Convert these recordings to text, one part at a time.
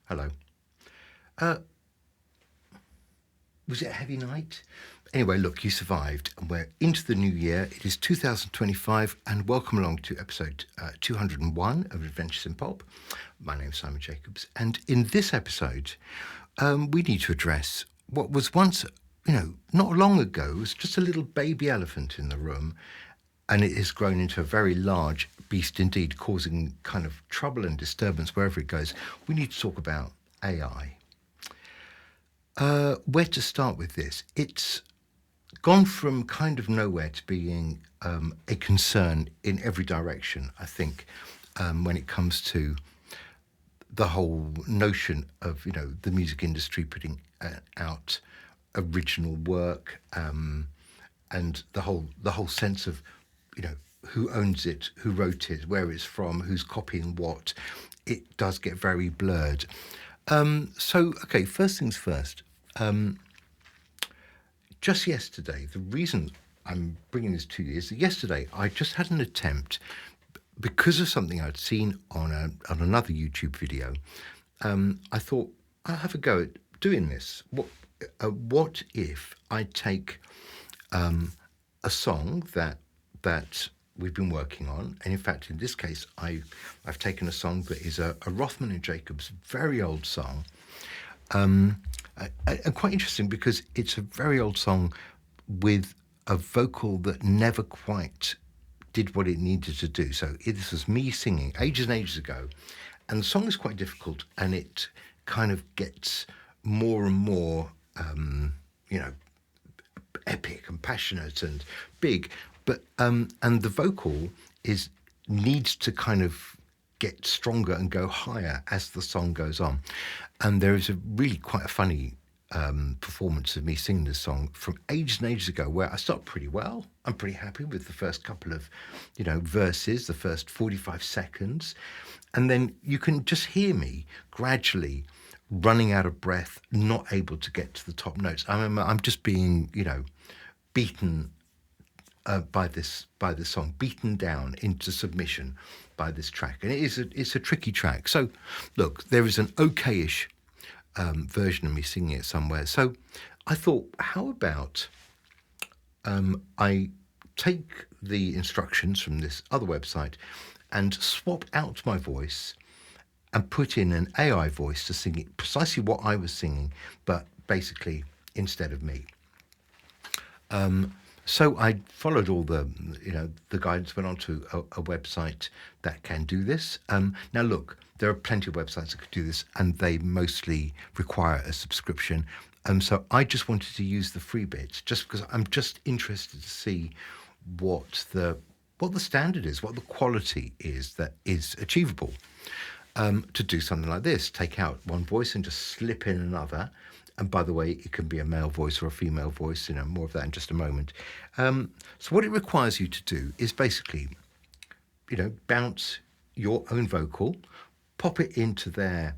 Hello. Uh, was it a heavy night? Anyway, look, you survived, and we're into the new year. It is 2025, and welcome along to episode 201 of Adventures in Pop. My name's Simon Jacobs, and in this episode, we need to address what was once, not long ago, was just a little baby elephant in the room, and it has grown into a very large beast indeed, causing kind of trouble and disturbance wherever it goes. We need to talk about AI. Where to start with this? It's gone from kind of nowhere to being a concern in every direction, I think, when it comes to the whole notion of, the music industry putting out original work, and the whole sense of, who owns it, who wrote it, where it's from, who's copying what. It does get very blurred. Okay, first things first. Just yesterday, the reason I'm bringing this to you is that yesterday I just had an attempt because of something I'd seen on another YouTube video. I thought I'll have a go at doing this. What if I take a song that we've been working on, and in fact, in this case, I've taken a song that is a Rothman and Jacobs very old song. Quite interesting because it's a very old song with a vocal that never quite did what it needed to do. So this was me singing ages and ages ago, and the song is quite difficult, and it kind of gets more and more, epic and passionate and big. But and the vocal needs to kind of get stronger and go higher as the song goes on. And there is a really quite a funny performance of me singing this song from ages and ages ago where I start pretty well. I'm pretty happy with the first couple of, verses, the first 45 seconds. And then you can just hear me gradually running out of breath, not able to get to the top notes. I'm just being, beaten by this song, beaten down into submission by this track, and it's a tricky track. So, look, there is an okayish version of me singing it somewhere. So, I thought, how about I take the instructions from this other website and swap out my voice and put in an AI voice to sing it precisely what I was singing, but basically instead of me. So I followed all the guidance, went on to a website that can do this. Now, look, there are plenty of websites that could do this, and they mostly require a subscription. So I just wanted to use the free bits, just because I'm just interested to see what the standard is, what the quality is that is achievable. To do something like this, take out one voice and just slip in another. And by the way, it can be a male voice or a female voice, more of that in just a moment. So what it requires you to do is basically, bounce your own vocal, pop it into their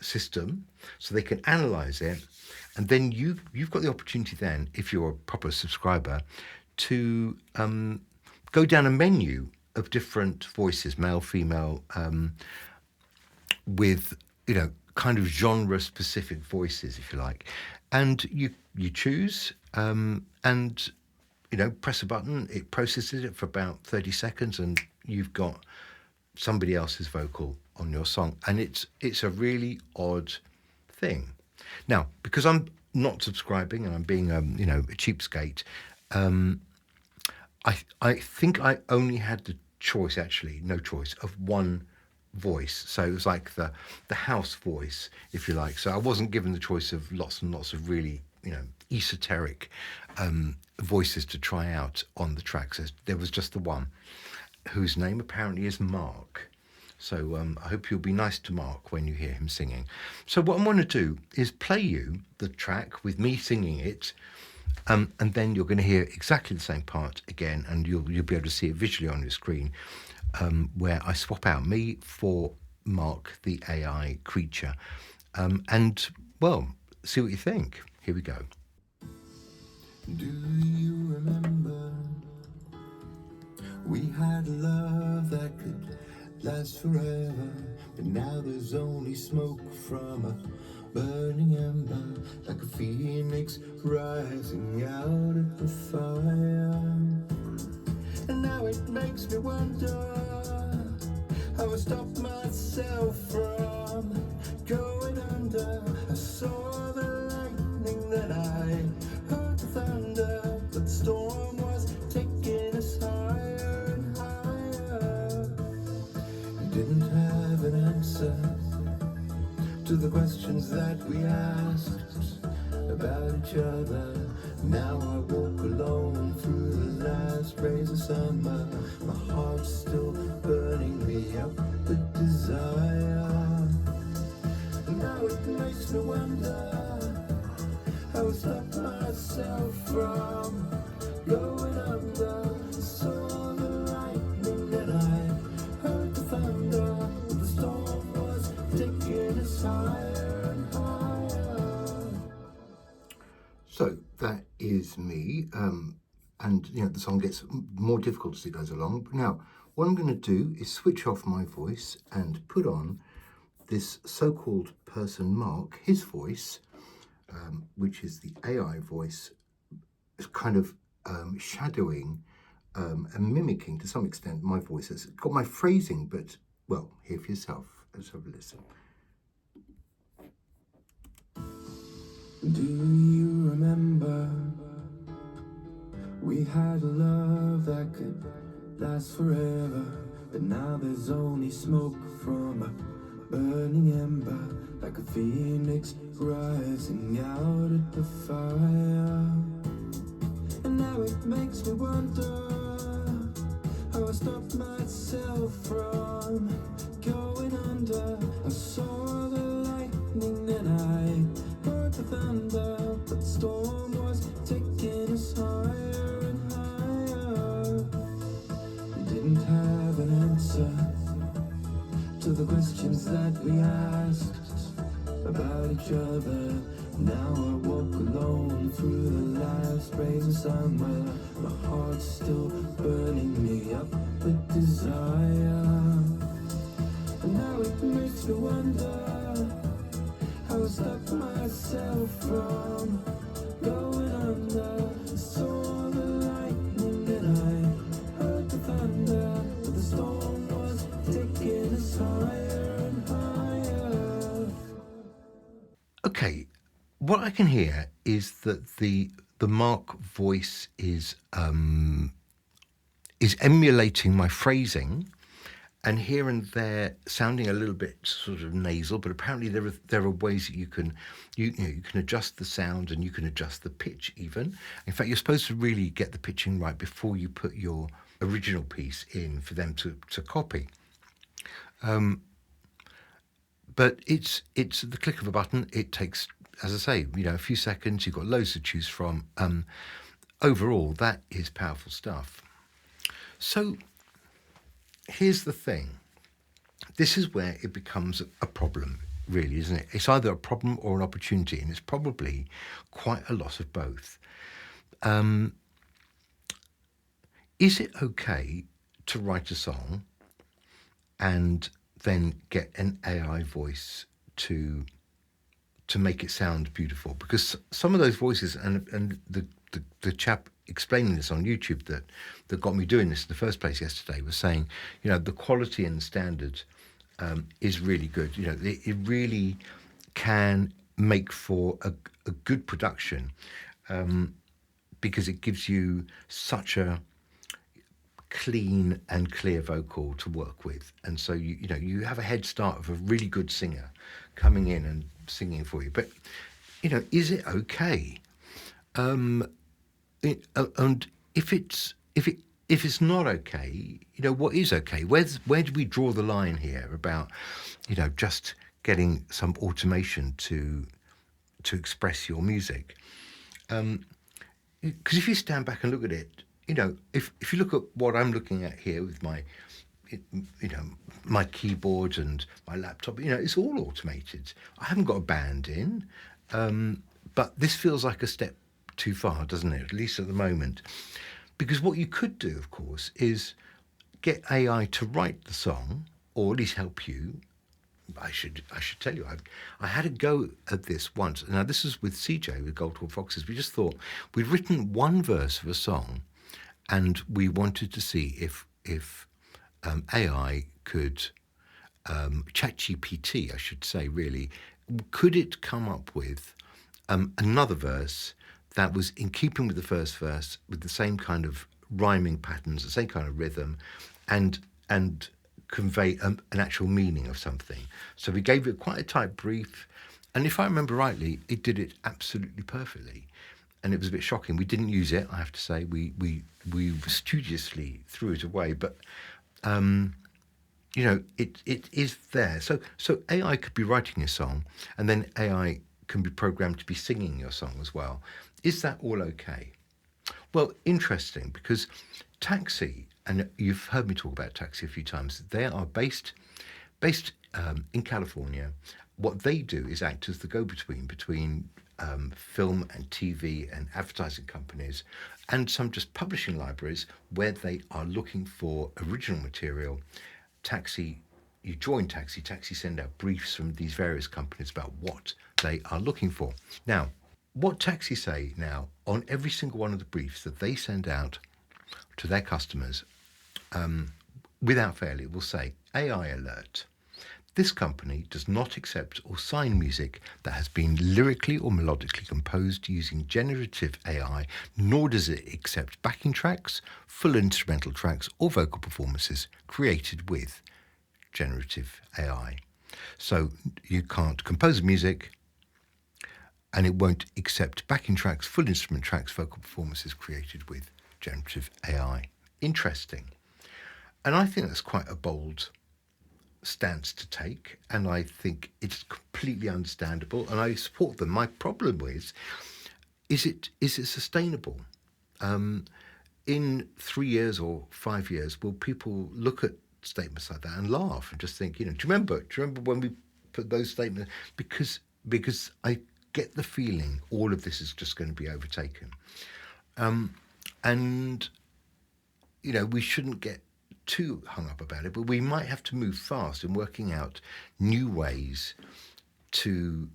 system so they can analyze it. And then you've got the opportunity then, if you're a proper subscriber, to go down a menu of different voices, male, female, with, kind of genre-specific voices, if you like. And you choose, and, press a button, it processes it for about 30 seconds, and you've got somebody else's vocal on your song. And it's a really odd thing. Now, because I'm not subscribing and I'm being, a cheapskate, I think I only had the choice, actually, no choice, of one voice. So it was like the house voice, if you like. So I wasn't given the choice of lots and lots of really, esoteric voices to try out on the track. So there was just the one, whose name apparently is Mark. So I hope you'll be nice to Mark when you hear him singing. So what I'm going to do is play you the track with me singing it, and then you're going to hear exactly the same part again, and you'll be able to see it visually on your screen, where I swap out me for Mark, the AI creature. And, well, see what you think. Here we go. Do you remember we had love that could last forever, but now there's smoke from a burning ember, like a phoenix rising out of the fire. And now it makes me wonder how I stopped myself from going under. I saw the lightning, then I heard the thunder, but the storm was taking us higher and higher. You didn't have an answer to the questions that we asked about each other. Now I walk alone through the last rays of summer. My heart's still burning me up with desire. And now it makes me wonder how I stopped myself from going under. Saw the lightning and I heard the thunder, but the storm was taking us higher and higher. So that is me, and the song gets more difficult as it goes along. Now, what I'm going to do is switch off my voice and put on this so-called person Mark, his voice, which is the AI voice, is kind of shadowing and mimicking to some extent my voice. It's got my phrasing, but, well, hear for yourself. Let's have a listen. Do you remember we had a love that could last forever, but now there's only smoke from a burning ember, like a phoenix rising out of the fire. And now it makes me wonder how I stopped myself from going under. I saw the lightning and I heard the thunder, but the storm was taking us higher and higher. We didn't have an answer to the questions that we asked about each other. Now I walk alone through the last rays of summer. My heart's still burning me up with desire. And now it makes me wonder how I stopped myself from going under. I saw the lightning and I heard the thunder, but the storm was taking us higher and higher. Okay, what I can hear is that the Mark voice is emulating my phrasing, and here and there sounding a little bit sort of nasal. But apparently there are ways that you can adjust the sound and you can adjust the pitch even. In fact, you're supposed to really get the pitching right before you put your original piece in for them to copy. But it's the click of a button. It takes, as I say, a few seconds. You've got loads to choose from. Overall, that is powerful stuff. So here's the thing. This is where it becomes a problem, really, isn't it? It's either a problem or an opportunity, and it's probably quite a lot of both. Is it okay to write a song and then get an AI voice to make it sound beautiful? Because some of those voices, and the chap explaining this on YouTube that got me doing this in the first place yesterday was saying, the quality and the standard is really good. It really can make for a good production because it gives you such a clean and clear vocal to work with, and so you have a head start of a really good singer coming in and singing for you. But is it okay? And if it's not okay, what is okay? Where do we draw the line here about just getting some automation to express your music? Because if you stand back and look at it, if you look at what I'm looking at here with my keyboard and my laptop, it's all automated. I haven't got a band in, but this feels like a step too far, doesn't it? At least at the moment. Because what you could do, of course, is get AI to write the song, or at least help you. I should tell you, I had a go at this once. Now this was with CJ with Goldthorpe Foxes. We just thought we'd written one verse of a song, and we wanted to see if AI could ChatGPT, I should say, really, could it come up with another verse that was in keeping with the first verse, with the same kind of rhyming patterns, the same kind of rhythm, and convey an actual meaning of something. So we gave it quite a tight brief, and if I remember rightly, it did it absolutely perfectly. And it was a bit shocking. We didn't use it, I have to say. We studiously threw it away, but you know, it is there. So AI could be writing a song, and then AI can be programmed to be singing your song as well. Is that all okay? Well, interesting, because Taxi, and you've heard me talk about Taxi a few times, they are based in California. What they do is act as the go-between between film and TV and advertising companies and some just publishing libraries where they are looking for original material. Taxi, you join Taxi send out briefs from these various companies about what they are looking for. Now, what Taxi say now on every single one of the briefs that they send out to their customers, without fail, it will say, AI alert. This company does not accept or sign music that has been lyrically or melodically composed using generative AI, nor does it accept backing tracks, full instrumental tracks, or vocal performances created with generative AI. So you can't compose music, and it won't accept backing tracks, full instrument tracks, vocal performances created with generative AI. Interesting. And I think that's quite a bold stance to take, and I think it's completely understandable, and I support them. My problem is it sustainable? In 3 years or 5 years, will people look at statements like that and laugh and just think, you know, do you remember when we put those statements? Because I get the feeling all of this is just going to be overtaken, and you know, we shouldn't get too hung up about it, but we might have to move fast in working out new ways to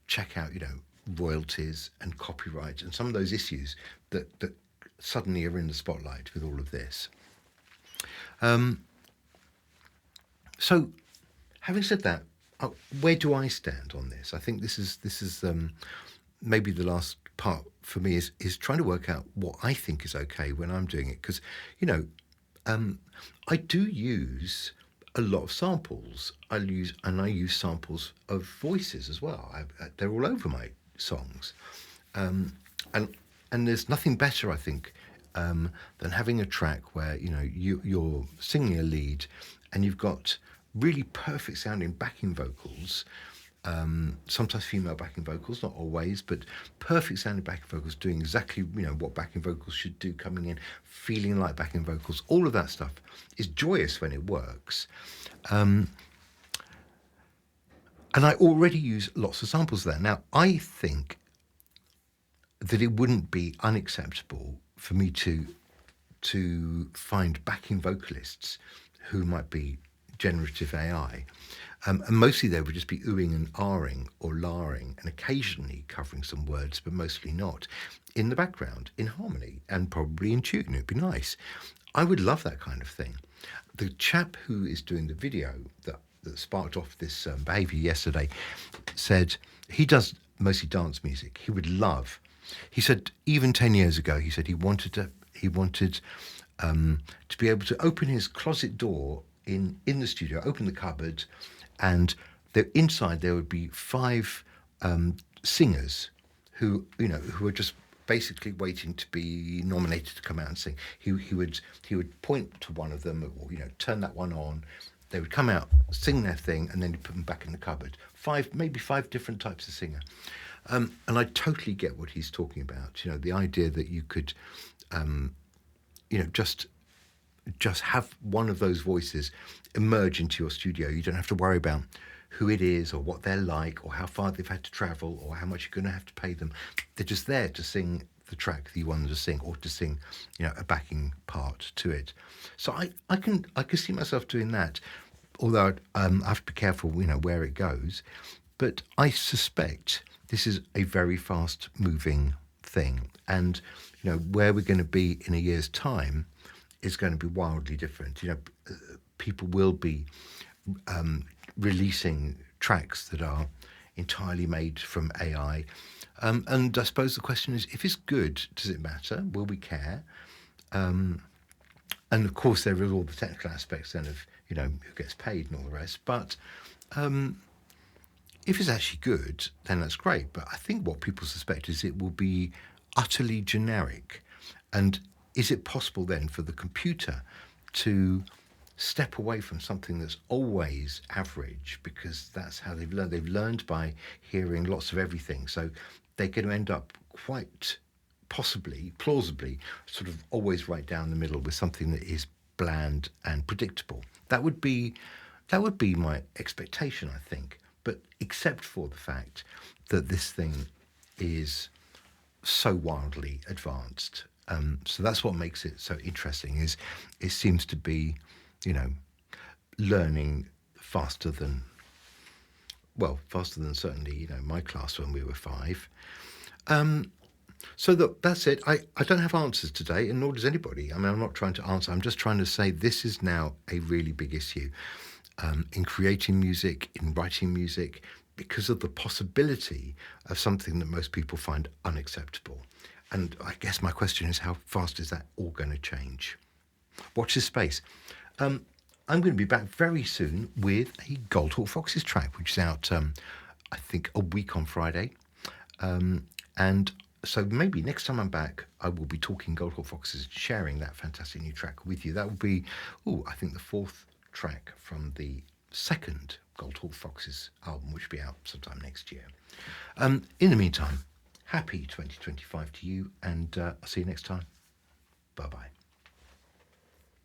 check out, you know, royalties and copyright and some of those issues that suddenly are in the spotlight with all of this. So, having said that, where do I stand on this? I think this is maybe the last part for me is trying to work out what I think is okay when I'm doing it, because, you know, I do use a lot of samples. I use samples of voices as well. They're all over my songs, and there's nothing better, I think, than having a track where, you know, you're singing a lead, and you've got really perfect sounding backing vocals. Sometimes female backing vocals, not always, but perfect sounding backing vocals doing exactly, you know, what backing vocals should do, coming in, feeling like backing vocals. All of that stuff is joyous when it works. And I already use lots of samples there. Now, I think that it wouldn't be unacceptable for me to find backing vocalists who might be generative AI. And mostly they would just be oohing and ahhing or lahing and occasionally covering some words, but mostly not, in the background, in harmony, and probably in tune. It'd be nice. I would love that kind of thing. The chap who is doing the video that sparked off this behaviour yesterday said he does mostly dance music. He would love, he said, even 10 years ago, he said he wanted to be able to open his closet door in the studio, open the cupboard, and inside there would be 5 singers who are just basically waiting to be nominated to come out and sing. He would point to one of them, or, you know, turn that one on. They would come out, sing their thing, and then he'd put them back in the cupboard. 5 different types of singer. And I totally get what he's talking about. You know, the idea that you could, you know, just have one of those voices emerge into your studio. You don't have to worry about who it is or what they're like or how far they've had to travel or how much you're going to have to pay them. They're just there to sing the track that you want them to sing, or to sing, you know, a backing part to it. So I can see myself doing that. although I have to be careful, where it goes. But I suspect this is a very fast moving thing. And, where we're going to be in a year's time is going to be wildly different. People will be releasing tracks that are entirely made from AI. And I suppose the question is, if it's good, does it matter? Will we care? And of course, there are all the technical aspects then of, who gets paid and all the rest. But if it's actually good, then that's great. But I think what people suspect is it will be utterly generic. And is it possible then for the computer to step away from something that's always average, because that's how they've learned. They've learned by hearing lots of everything. So they're going to end up quite possibly, plausibly, sort of always right down the middle with something that is bland and predictable. That would be my expectation, I think. But except for the fact that this thing is so wildly advanced. So that's what makes it so interesting, is it seems to be, learning faster than certainly, my class when we were 5. So that's it. I don't have answers today, and nor does anybody. I mean, I'm not trying to answer. I'm just trying to say this is now a really big issue in creating music, in writing music, because of the possibility of something that most people find unacceptable. And I guess my question is, how fast is that all going to change? Watch this space. I'm going to be back very soon with a Goldhawk Foxes track, which is out, I think, a week on Friday. And so maybe next time I'm back, I will be talking Goldhawk Foxes, sharing that fantastic new track with you. That will be, I think, the 4th track from the 2nd Goldhawk Foxes album, which will be out sometime next year. In the meantime, happy 2025 to you, and I'll see you next time. Bye-bye.